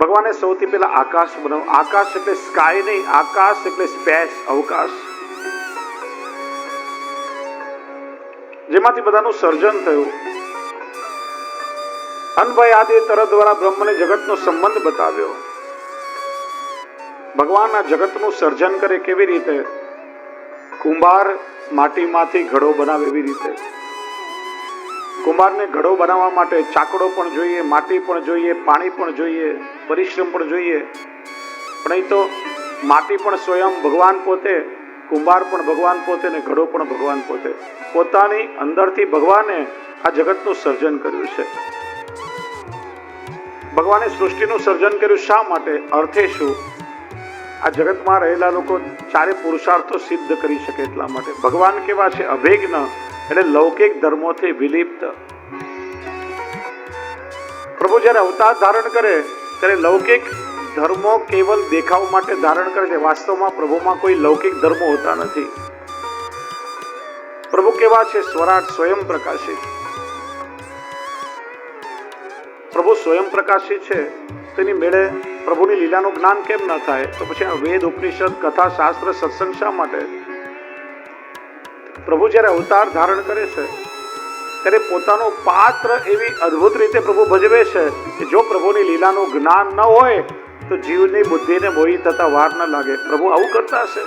ભગવાને સૌથી પહેલા આકાશ બનાવ્યું. આકાશ એટલે સ્કાય નહીં, આકાશ એટલે સ્પેસ, અવકાશ, જેમાંથી બધાનું સર્જન થયું. અનભય આદિ તરત દ્વારા બ્રહ્મને જગતનો સંબંધ બતાવ્યો. ભગવાન આ જગતનું સર્જન કરે કેવી રીતે? કુંભાર માટીમાંથી ઘડો બનાવે એવી રીતે. કુંભારને ઘડો બનાવવા માટે ચાકડો પણ જોઈએ, માટી પણ જોઈએ, પાણી પણ જોઈએ, પરિશ્રમ પણ જોઈએ. પણ અહીં તો માટી પણ સ્વયં ભગવાન પોતે, કુંભાર પણ ભગવાન પોતે ને ઘડો પણ ભગવાન પોતે. પોતાની અંદરથી ભગવાને આ જગતનું સર્જન કર્યું છે. ભગવાને સૃષ્ટિનું સર્જન કર્યું શા માટે? અર્થે શું? આ જગતમાં રહેલા લોકો ચારે પુરુષાર્થો સિદ્ધ કરી શકે એટલા માટે. ભગવાન કેવા છે? અભિજ્ઞ, એટલે લૌકિક ધર્મોથી વિલિપ્ત. પ્રભુ જ્યારે અવતાર ધારણ કરે ત્યારે લૌકિક ધર્મો કેવલ દેખાવ માટે ધારણ કરે છે. વાસ્તવમાં પ્રભુમાં કોઈ લૌકિક ધર્મો હોતા નથી. પ્રભુ કેવા છે? સ્વરાટ, સ્વયં પ્રકાશિત. પ્રભુ સ્વયં પ્રકાશિત છે, તેની મેળે પ્રભુની લીલાનું જ્ઞાન કેમ ન થાય? તો પછી આ વેદ, ઉપનિષદ, કથા, શાસ્ત્ર, સત્સંગ શા માટે? પ્રભુ જ્યારે અવતાર ધારણ કરે છે ત્યારે પોતાનું પાત્ર એવી અદ્ભુત રીતે પ્રભુ ભજવે છે કે જો પ્રભુની લીલાનું જ્ઞાન ન હોય તો જીવની બુદ્ધિને મોહી થતા વાર ન લાગે. પ્રભુ આવું કરતા હશે.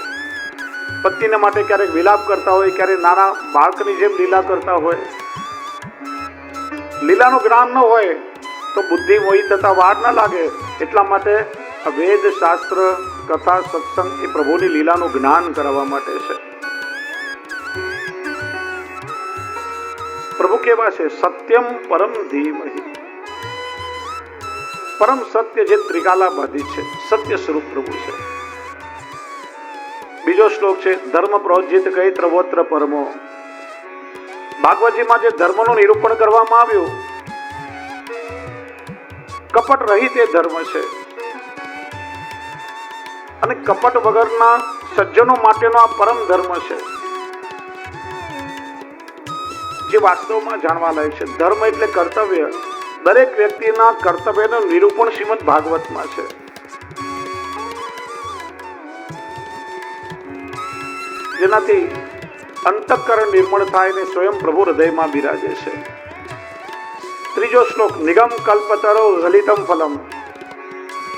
પત્નીને માટે ક્યારેક વિલાપ કરતા હોય, ક્યારેક નાના બાળકની જેમ લીલા કરતા હોય. લીલાનું જ્ઞાન ન હોય તો બુદ્ધિ મોહી થતા વાર ન લાગે. એટલા માટે વેદ, શાસ્ત્ર, કથા, સત્સંગ એ પ્રભુની લીલાનું જ્ઞાન કરાવવા માટે છે. પ્રભુ કેવા છે? સત્યમ પરમ ધીમહિ. પરમ સત્ય જે ત્રિકાલા બાધિત છે, સત્ય સ્વરૂપ પ્રભુ છે. બીજો શ્લોક છે ધર્મ પ્રોજિત કઈ ત્રવોત્ર પરમો. ભાગવતજીમાં જે ધર્મનું નિરૂપણ કરવામાં આવ્યું, કપટ રહિત એ ધર્મ છે. અને કપટ વગરના સજ્જનો માટેનો આ પરમ ધર્મ છે, જે વાસ્તવમાં જાણવા લાયક છે. ધર્મ એટલે કર્તવ્ય. દરેક વ્યક્તિના કર્તવ્યનું નિરૂપણ શ્રીમદ ભાગવતમાં છે. જેનાથી અંતઃકરણ નિર્મળ થાય ને સ્વયં પ્રભુ હૃદયમાં બિરાજે છે. ત્રીજો શ્લોક નિગમ કલ્પતરો ગલિતમ ફલમ.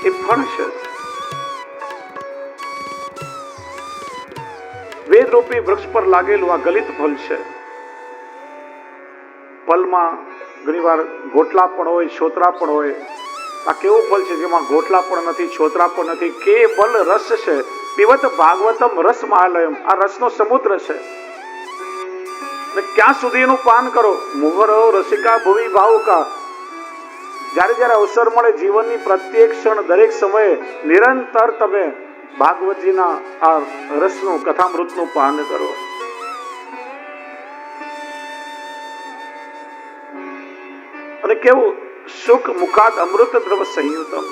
એ ફળ છે, વેદરૂપી વૃક્ષ પર લાગેલું આ ગલિત ફળ છે. ફળમાં ઘણીવાર ગોટલા પણ હોય, છોતરા પણ હોય. આ કેવું ફળ છે જેમાં ગોટલા પણ નથી, છોતરા પણ નથી, કેવલ રસ છે. પીવત ભાગવતમ રસ મહાલયમ. આ રસનો સમુદ્ર છે. ક્યાં સુધી એનું પાન કરો? મુહરો રસિકા ભુવિ ભાવુકા. જ્યારે જ્યારે અવસર મળે જીવનની પ્રત્યેક ક્ષણ, દરેક સમયે નિરંતર તમે ભાગવતજીના આ રસનું, કથામૃતનું પાન કરો. અને કેવું સુખ મુખાદ અમૃત દ્રવ સંયુતમ.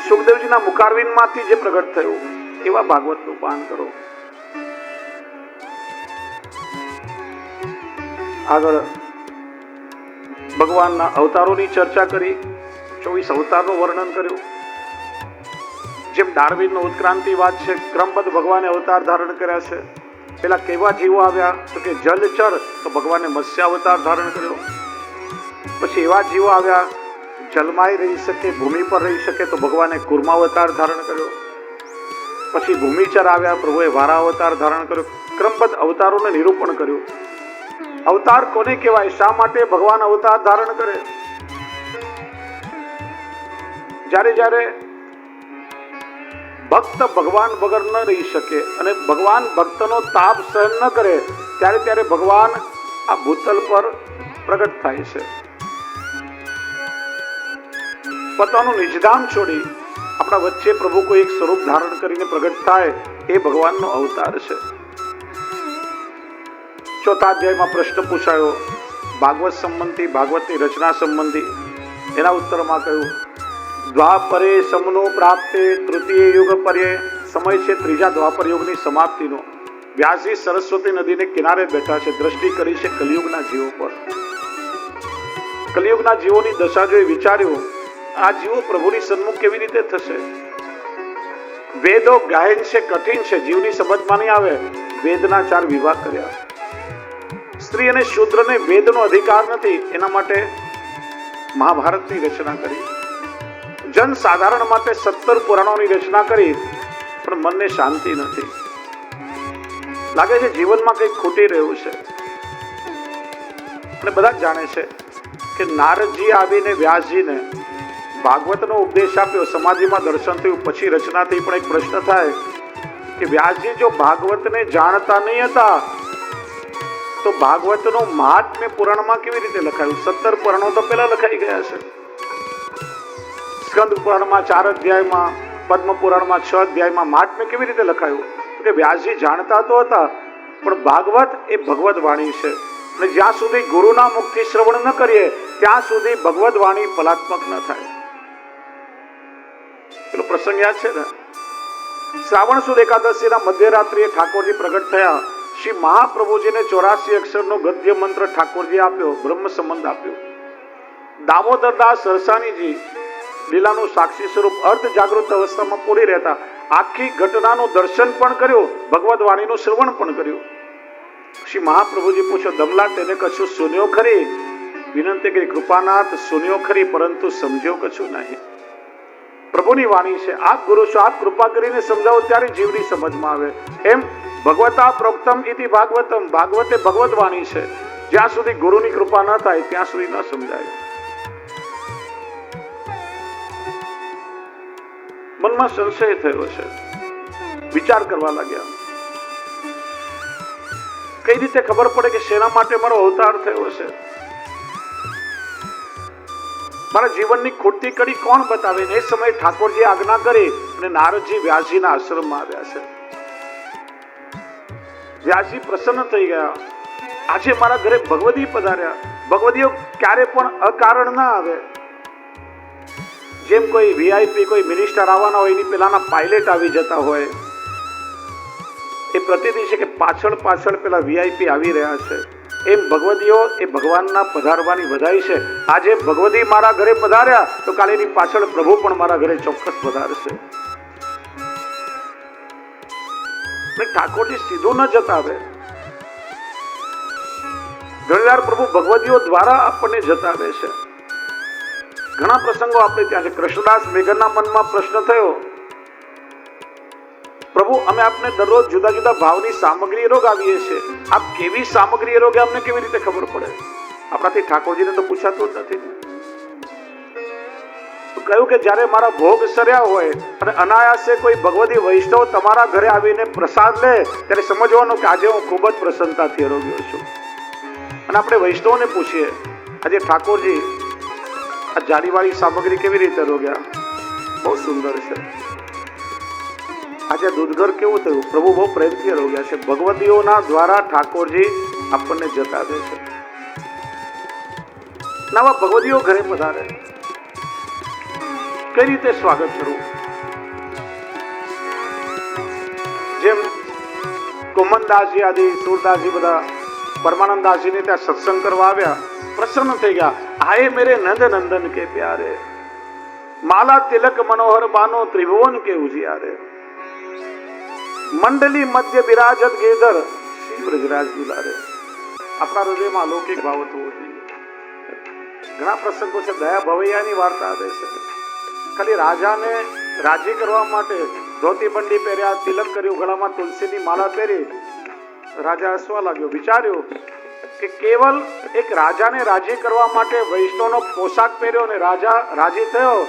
સુખદેવજીના મુખારવિંદમાંથી જે પ્રગટ થયું એવા ભાગવતનું પાન કરો. આગળ ભગવાનના અવતારોની ચર્ચા કરી, 24 અવતારનું વર્ણન કર્યું. જેમ ડાર્વિનનો ઉત્ક્રાંતિવાદ છે, ક્રમબદ્ધ ભગવાને અવતાર ધારણ કર્યા છે. પેલા કેવા જીવો આવ્યા તો કે જલચર, તો ભગવાને મત્સ્ય અવતાર ધારણ કર્યો. પછી એવા જીવો આવ્યા જલમાય રહી શકે, ભૂમિ પર રહી શકે, તો ભગવાને કુર્મા અવતાર ધારણ કર્યો. પછી ભૂમિચર આવ્યા, પ્રભુએ વારા અવતાર ધારણ કર્યો. ક્રમબદ્ધ અવતારોને નિરૂપણ કર્યું. અવતાર કોને કહેવાય? શા માટે ભગવાન અવતાર ધારણ કરે? જ્યારે જ્યારે ભક્ત ભગવાન વગર ન રહી શકે અને ભગવાન ભક્તનો તાપ સહન ન કરે, ત્યારે ત્યારે ભગવાન આ ભૂતલ પર પ્રગટ થાય છે. પોતાનું નિજધામ છોડી આપણા વચ્ચે પ્રભુ કોઈ એક સ્વરૂપ ધારણ કરીને પ્રગટ થાય, એ ભગવાનનો અવતાર છે. ચોથા અધ્યાયમાં પ્રશ્ન પૂછાયો ભાગવત સંબંધી, ભાગવતની રચના સંબંધી. એના ઉત્તરમાં કહ્યું દ્વાપરે સમનો પ્રાપ્તે તૃતીય યુગ પર્યે. સમય છે ત્રીજા દ્વાપર યુગની સમાપ્તિનો. વ્યાસજી સરસ્વતી નદીને કિનારે બેઠા છે, દ્રષ્ટિ કરી છે કલિયુગના જીવો પર. કલિયુગના જીવોની દશા જોઈ વિચાર્યું, આ જીવો પ્રભુની સન્મુખ કેવી રીતે થશે? વેદો ગાયન છે, કઠિન છે, જીવની સમજમાં નહીં આવે. વેદના 4 વિભાગ કર્યા. સ્ત્રી અને શૂદ્રને વેદનો અધિકાર નથી, એના માટે મહાભારતની રચના કરી. જન સાધારણ માટે 17 પુરાણોની રચના કરી, પણ મનને શાંતિ નથી. લાગે છે જીવનમાં કંઈક ખૂટી રહ્યું છે. અને બધા જ જાણે છે કે નારદજી આવીને વ્યાસજીને ભાગવતનો ઉપદેશ આપ્યો, સમાધિમાં દર્શન થયું, પછી રચના થઈ. પણ એક પ્રશ્ન થાય કે વ્યાસજી જો ભાગવતને જાણતા નહીં હતા તો ભાગવતનું મહાત્મ્ય પુરાણમાં કેવી રીતે લખાયું? 17 પુરાણો તો પહેલા લખાઈ ગયા છે. સ્કંદ પુરાણમાં 4 અધ્યાયમાં, પદ્મ પુરાણમાં 6 અધ્યાયમાં મહાત્મ્ય કેવી રીતે લખાયું? કે વ્યાસજી જાણતા તો હતા, પણ ભાગવત એ ભગવત વાણી છે, અને જ્યાં સુધી ગુરુના મુખથી શ્રવણ ન કરીએ ત્યાં સુધી ભગવત વાણી ફલાત્મક ન થાય. પેલો પ્રસંગ યાદ છે ને? શ્રાવણ સુદ એકાદશીના મધ્યરાત્રિએ ઠાકોરજી પ્રગટ થયા. શ્રી મહાપ્રભુજીને 84 અક્ષરનો ગદ્ય મંત્ર ઠાકોરજી આપ્યો, બ્રહ્મ સંબંધ આપ્યો. દામોદરદાસ સરસાણીજી લીલાનું સાક્ષી સ્વરૂપ અર્ધ જાગૃત અવસ્થામાં પૂરી રહેતા આખી ઘટનાનું દર્શન પણ કર્યું, ભગવત વાણીનું શ્રવણ પણ કર્યું. શ્રી મહાપ્રભુજી પૂછ્યો, દમલા તેને કશું સુન્યો ખરી? વિનંતી કરી, કૃપાનાથ સુન્યો ખરી, પરંતુ સમજ્યો કશું નહીં. પ્રભુની વાણી છે, આપ ગુરુ છો, આપ કૃપા કરીને સમજાવો ત્યારે જીવની સમજમાં આવે. એમ ભગવતા પ્રોક્તમ ઇતિ ભાગવતમ, ભાગવતે ભગવત વાણી છે, જ્યાં સુધી ગુરુની કૃપા ન થાય ત્યાં સુધી ન સમજાય. મનમાં સંશય થયો છે, વિચાર કરવા લાગ્યા. કઈ રીતે ખબર પડે કે શેના માટે મારો અવતાર થયો છે? મારા જીવનની ખૂટતી કડી કોણ બતાવે? એ સમયે ઠાકોરજી આજ્ઞા કરી અને નારદજી વ્યાસજીના આશ્રમમાં આવ્યા છે. વ્યાસજી પ્રસન્ન થઈ ગયા. આજે મારા ઘરે ભગવદી પધાર્યા. ભગવદીઓ ક્યારે પણ અકારણ ના આવે. જેમ કોઈ વીઆઈપી, કોઈ મિનિસ્ટર આવવાના હોય એની પેલાના પાયલટ આવી જતા હોય, એ પ્રતિનિધિ છે કે પાછળ પાછળ પેલા વીઆઈપી આવી રહ્યા છે. એમ ભગવદીઓ એ ભગવાનના પધારવાની વધાઈ છે. આજે ભગવદી મારા ઘરે પધાર્યા તો કાલે એની પાછળ પ્રભુ પણ મારા ઘરે ચોક્કસ પધારશે. ઠાકોરજી સીધું ન જતાવે. ઘણીવાર પ્રભુ ભગવદીઓ દ્વારા આપણને જતાવે છે. ઘણા પ્રસંગો આપણે ત્યાં છે. કૃષ્ણદાસ મેઘરના મનમાં પ્રશ્ન થયો, પ્રભુ અમે આપને દરરોજ જુદા જુદા ભાવની સામગ્રી રોગ આવીએ છીએ, આપ કેવી સામગ્રી રોગે અમને કેવી રીતે ખબર પડે? આપણાથી ઠાકોરજીને તો પૂછાતું જ નથી. કહ્યું કે જ્યારે મારા ભોગ સર્યા હોય અને અનાયાસે કોઈ ભગવદી વૈષ્ણવ તમારા ઘરે આવીને પ્રસાદ લે ત્યારે સમજવાનું કે આજે હું ખૂબ જ પ્રસન્નતાથી રોગ્યો છું. અને આપણે વૈષ્ણવને પૂછીએ, આજે ઠાકોરજી આ જાડીવાળી સામગ્રી કેવી રીતે રોગ્યા? બહુ સુંદર છે. આજે દૂધઘર કેવું થયું? પ્રભુ બહુ પ્રેમથી રોગ્યા છે. ભગવદીઓના દ્વારા ઠાકોરજી આપણને જતાવે છે. નવા ભગવદીઓ ઘરે પધારે, કઈ રીતે સ્વાગત કરવું? જેમ કોમનદાસજી આદિ સુરદાસજી બધા પરમાનંદદાસજીને ત્યાં સત્સંગ કરવા આવ્યા, પ્રસન્ન થઈ ગયા. આયે મેરે નંદ નંદન કે પ્યારે, માલા તિલક મનોહર બાનો ત્રિભુવન કે ઉજિયારે, મંડલી મધ્ય બિરાજત ગેધર શ્રી બ્રજરાજ દુલારે. આપણા હૃદયમાં અલૌકિક ભાવ થવો જોઈએ. ઘણા પ્રસંગો છે, દયા ભવૈયાની વાર્તા આવે છે. ખાલી રાજાને રાજી કરવા માટે ધોતી બંડી પહેર્યા, તિલક કર્યું, ગળામાં તુલસીની માળા પહેરી. રાજા હસવા લાગ્યો. વિચાર્યું કે કેવલ એક રાજાને રાજી કરવા માટે વૈષ્ણવનો પોશાક પહેર્યો અને રાજા રાજી થયો,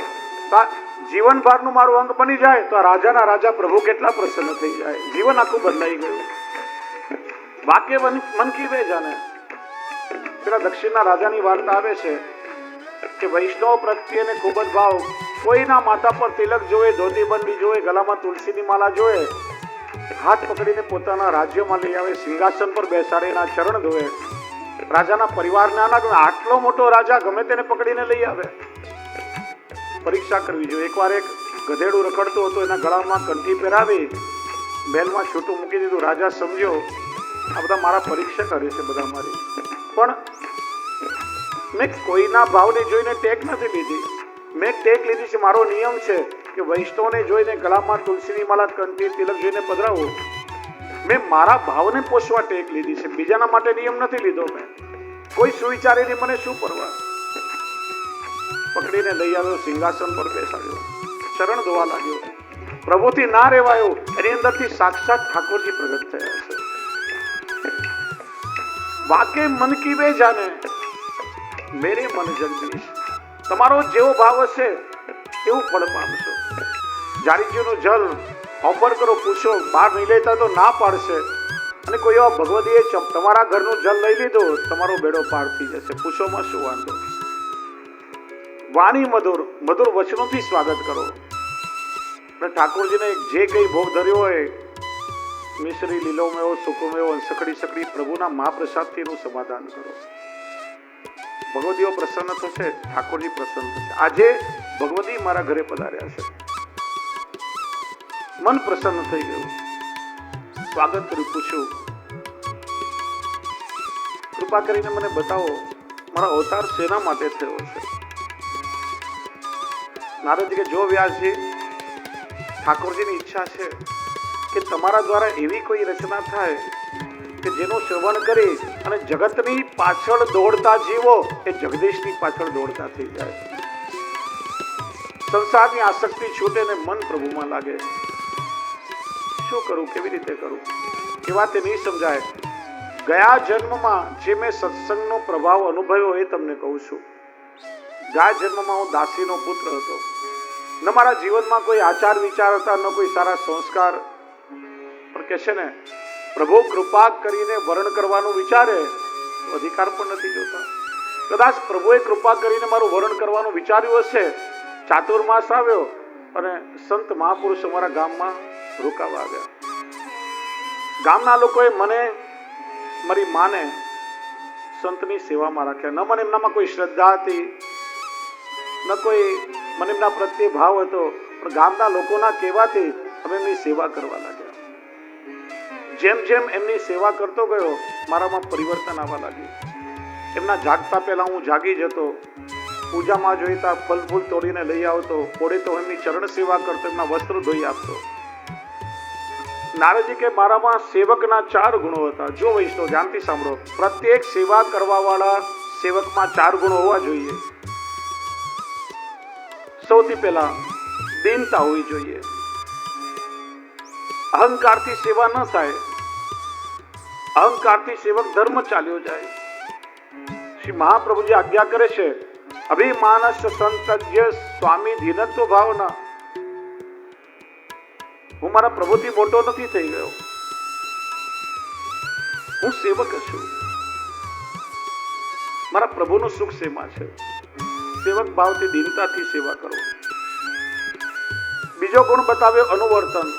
જીવનભરનું મારું અંગ બની જાય તો આ રાજાના રાજા પ્રભુ કેટલા પ્રસન્ન થઈ જાય. જીવન આખું બદલાઈ ગયું. વાક્ય મન કી વે જાને. પેલા દક્ષિણના રાજાની વાર્તા આવે છે કે વૈષ્ણવ પ્રત્યેને ખૂબ જ ભાવ. કોઈના માથા પર તિલક જોવે, ધોતી બંડી જોવે, ગળામાં તુલસીની માલા જોવે, હાથ પકડીને પોતાના રાજ્યમાં લઈ આવે, સિંહાસન પર બેસાડે, એના ચરણ ધોવે. રાજાના પરિવારને આટલો મોટો રાજા ગમે તેને પકડીને લઈ આવે. પરીક્ષા કરવી જોઈએ. એકવાર એક ગધેડું રખડતું હતું, એના ગળામાં કંઠી પહેરાવી બેલમાં છૂટું મૂકી દીધું. રાજા સમજ્યો આ બધા મારા પરીક્ષા કરે છે બધા મારી. પણ મેં કોઈના ભાવને જોઈને ટેક નથી લીધી. મેં ટેક લીધી છે, મારો નિયમ છે કે વૈષ્ણવને જોઈને ગળામાં તુલસીની માળા, કંઠી તિલક જોઈને પધરાવો. મેં મારા ભાવને પોષવા ટેક લીધી છે, બીજાના માટે નિયમ નથી લીધો. મેં કોઈ સુવિચારીને મને શું પરવા. પકડીને લઈ આવ્યો, સિંહાસન પર બેસાડ્યો, ચરણ ધોવા લાગ્યો. પ્રભુથી ના રહેવાયો, એની અંદરથી સાક્ષાત ઠાકોરજી પ્રગટ થયા છે. વાકે મન કી વે જાને મેરે મન જગદીશ. તમારો જેવો ભાવ હશે એવું ફળ પામશો. જારીજીનું જલ ઓફર કરો, પૂછો, બહાર નહીં લેતા તો ના પાડશે. અને કોઈ એવા ભગવદીએ તમારા ઘરનું જલ લઈ લીધો, તમારો બેડો પાર થઈ જશે. પૂછોમાં શું વાંધો. વાણી મધુર, મધુર વચનોથી સ્વાગત કરો. અને ઠાકોરજીને જે કઈ ભોગ ધર્યો હોય, મિશ્રી, લીલો મેવો, સૂકો મેવો, સકડી સકડી પ્રભુના મહાપ્રસાદથી એનું સમાધાન કરો. ભગવદીઓ પ્રસન્ન થશે, ઠાકોરજી પ્રસન્ન થશે. આજે ભગવદી મારા ઘરે પધાર્યા છે, મન પ્રસન્ન થઈ ગયું. સ્વાગત કર્યું, પૂછ્યું, કૃપા કરીને મને બતાવો મારો અવતાર શેના માટે થયો છે. નારદજી કે, જો વ્યાસજી, ઠાકોરજીની ઈચ્છા છે કે તમારા દ્વારા એવી કોઈ રચના થાય કે જેનું શ્રવણ કરી અને જગતની પાછળ દોડતા જીવો એ જગદીશની પાછળ દોડતા થઈ જાય. સંસારની આસક્તિ છૂટે ને મન પ્રભુમાં લાગે. શું કરું, કેવી રીતે કરું? એ વાત નહીં સમજાય. ગયા જન્મમાં જે મેં સત્સંગનો પ્રભાવ અનુભવ્યો એ તમને કહું છું. ગયા જન્મમાં હું દાસીનો પુત્ર હતો. ન મારા જીવનમાં કોઈ આચાર વિચાર હતા, ન કોઈ સારા સંસ્કાર. પણ કે છે ને, પ્રભુ કૃપા કરીને વર્ણ કરવાનું વિચારે તો અધિકાર પણ નથી જોતા. કદાચ પ્રભુએ કૃપા કરીને મારું વર્ણ કરવાનું વિચાર્યું હશે. ચાતુર્માસ આવ્યો અને સંત મહાપુરુષ અમારા ગામમાં રોકાવા આવ્યા. ગામના લોકોએ મને, મારી માને સંતની સેવામાં રાખ્યા. ન મને એમનામાં કોઈ શ્રદ્ધા હતી, ન કોઈ મને એમના પ્રત્યે ભાવ હતો, પણ ગામના લોકોના કહેવાથી અમે એમની સેવા કરવા લાગ્યા. જેમ જેમ એમની સેવા કરતો ગયો, મારામાં પરિવર્તન આવવા લાગ્યું. એમના જાગતા પહેલા હું જાગી જતો, પૂજામાં જોઈતા ફલ ફૂલ તોડીને લઈ આવતો, પોડે તો એમની ચરણ સેવા કરતો, એમના વસ્ત્ર ધોઈ આપતો. નારદજી કે, મારામાં સેવકના 4 ગુણો હતા. જો વૈષ્ણવ, ધ્યાનથી સાંભળો, પ્રત્યેક સેવા કરવા વાળા સેવકમાં 4 ગુણો હોવા જોઈએ. સૌથી પહેલા દીનતા હોવી જોઈએ. અહંકારથી સેવા ન થાય. અહંકારથી સેવક ધર્મ ચાલ્યો જાય. શ્રી મહાપ્રભુજી આજ્ઞા કરે છે, અભિમાનસ્ય સંતજ્ય સ્વામી ધીનત્વ ભાવના. હું મારા પ્રભુથી મોટો નથી થઈ ગયો, હું સેવક છું. મારા પ્રભુનું સુખ સેવા છે. સેવક ભાવથી દીનતાથી સેવા કરો. બીજો ગુણ બતાવ્યો અનુવર્તન.